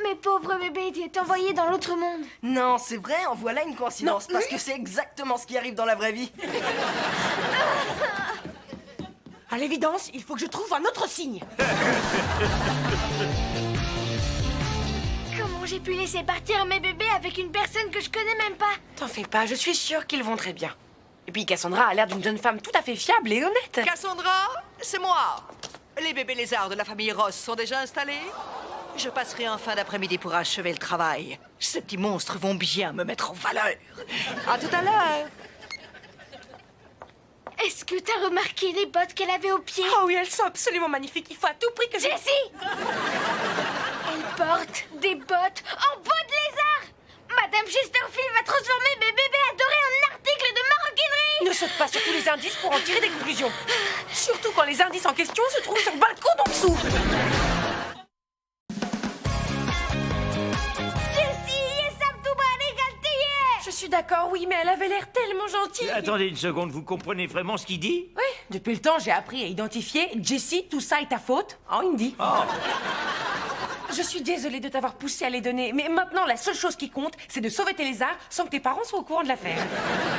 Mes pauvres bébés étaient envoyés dans l'autre monde. Non, c'est vrai, en voilà une coïncidence, parce que c'est exactement ce qui arrive dans la vraie vie. À l'évidence, il faut que je trouve un autre signe. Comment j'ai pu laisser partir mes bébés avec une personne que je connais même pas? T'en fais pas, je suis sûre qu'ils vont très bien. Et puis Cassandra a l'air d'une jeune femme tout à fait fiable et honnête. Cassandra, c'est moi. Les bébés lézards de la famille Ross sont déjà installés? Je passerai en fin d'après-midi pour achever le travail. Ces petits monstres vont bien me mettre en valeur. À tout à l'heure. Est-ce que t'as remarqué les bottes qu'elle avait aux pieds? Oh oui, elles sont absolument magnifiques. Il faut à tout prix que je... Jessie! Elle porte des bottes en bois de lézard! Madame Chesterfield va transformer mes bébés adorés en articles de maroquinerie! Ne saute pas sur tous les indices pour en tirer des conclusions. Surtout quand les indices en question se trouvent sur le balcon d'en dessous. Je suis d'accord, oui, mais elle avait l'air tellement gentille. Attendez une seconde, vous comprenez vraiment ce qu'il dit? Oui, depuis le temps, j'ai appris à identifier Jessie, tout ça est ta faute, en hindi. Oh. Je suis désolée de t'avoir poussé à les donner, mais maintenant, la seule chose qui compte, c'est de sauver tes lézards sans que tes parents soient au courant de l'affaire.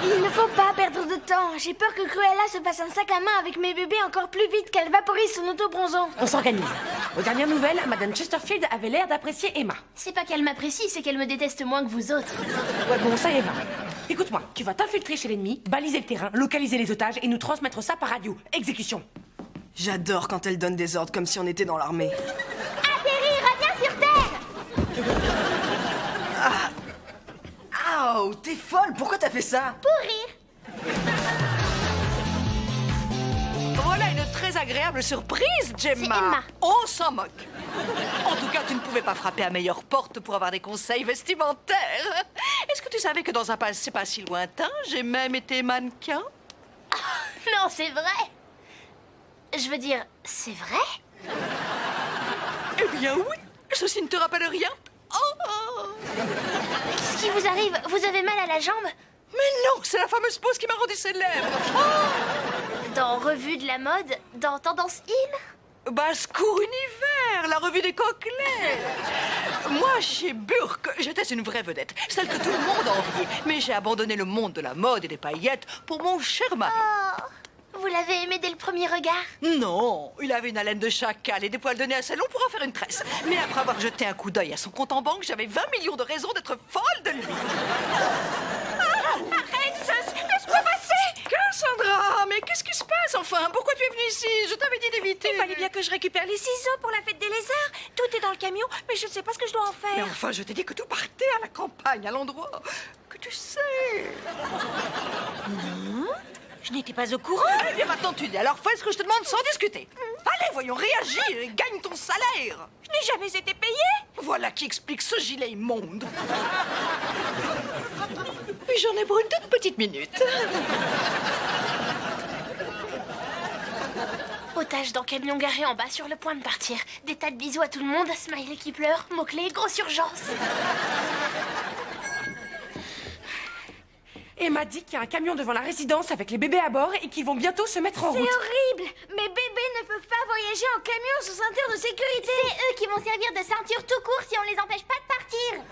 Il ne faut pas perdre de temps. J'ai peur que Cruella se fasse un sac à main avec mes bébés encore plus vite qu'elle vaporise son auto-bronzant. On s'organise. Aux dernières nouvelles, Madame Chesterfield avait l'air d'apprécier Emma. C'est pas qu'elle m'apprécie, c'est qu'elle me déteste moins que vous autres. Ouais, bon, ça Emma. Écoute-moi, tu vas t'infiltrer chez l'ennemi, baliser le terrain, localiser les otages et nous transmettre ça par radio. Exécution. J'adore quand elle donne des ordres comme si on était dans l'armée. Atterris, reviens sur Terre! Oh, t'es folle, pourquoi t'as fait ça? Pour rire. Voilà une très agréable surprise, Gemma. C'est Emma. On s'en moque. En tout cas, tu ne pouvais pas frapper à meilleure porte pour avoir des conseils vestimentaires. Est-ce que tu savais que dans un passé pas si lointain, j'ai même été mannequin? Non, c'est vrai. Je veux dire, c'est vrai? Eh bien oui. Ceci ne te rappelle rien? Oh. Qu'est-ce qui vous arrive? Vous avez mal à la jambe? Mais non, c'est la fameuse pause qui m'a rendu célèbre. Dans Revue de la mode? Dans Tendance In? Basse-Cour Univers, la revue des coquelets. Moi, chez Burke, j'étais une vraie vedette, celle que tout le monde enviait. Mais j'ai abandonné le monde de la mode et des paillettes pour mon cher mari. Oh, vous l'avez aimé dès le premier regard? Non, il avait une haleine de chacal et des poils de nez assez longs pour en faire une tresse. Mais après avoir jeté un coup d'œil à son compte en banque, j'avais 20 millions de raisons d'être folle de lui. Arrête, laisse-moi passer! Cassandra, mais qu'est-ce qui se passe enfin? Pourquoi tu es venue ici? Je t'avais dit d'éviter. Il fallait bien que je récupère les ciseaux pour la fête des lézards. Tout est dans le camion, mais je ne sais pas ce que je dois en Mais faire. enfin, je t'ai dit que tout partait à la campagne, à l'endroit que tu sais. Je n'étais pas au courant. Eh bien, maintenant tu dis. Alors fais ce que je te demande sans discuter. Allez, voyons, réagis et gagne ton salaire. Je n'ai jamais été payée. Voilà qui explique ce gilet immonde. Et j'en ai pour une toute petite minute. Otage dans camion garé en bas sur le point de partir. Des tas de bisous à tout le monde, smiley qui pleure, mots-clés, grosse urgence. Emma dit qu'il y a un camion devant la résidence avec les bébés à bord et qu'ils vont bientôt se mettre en C'est route. horrible! Mes bébés ne peuvent pas voyager en camion sans ceinture de sécurité! C'est eux qui vont servir de ceinture tout court si on les empêche pas de partir!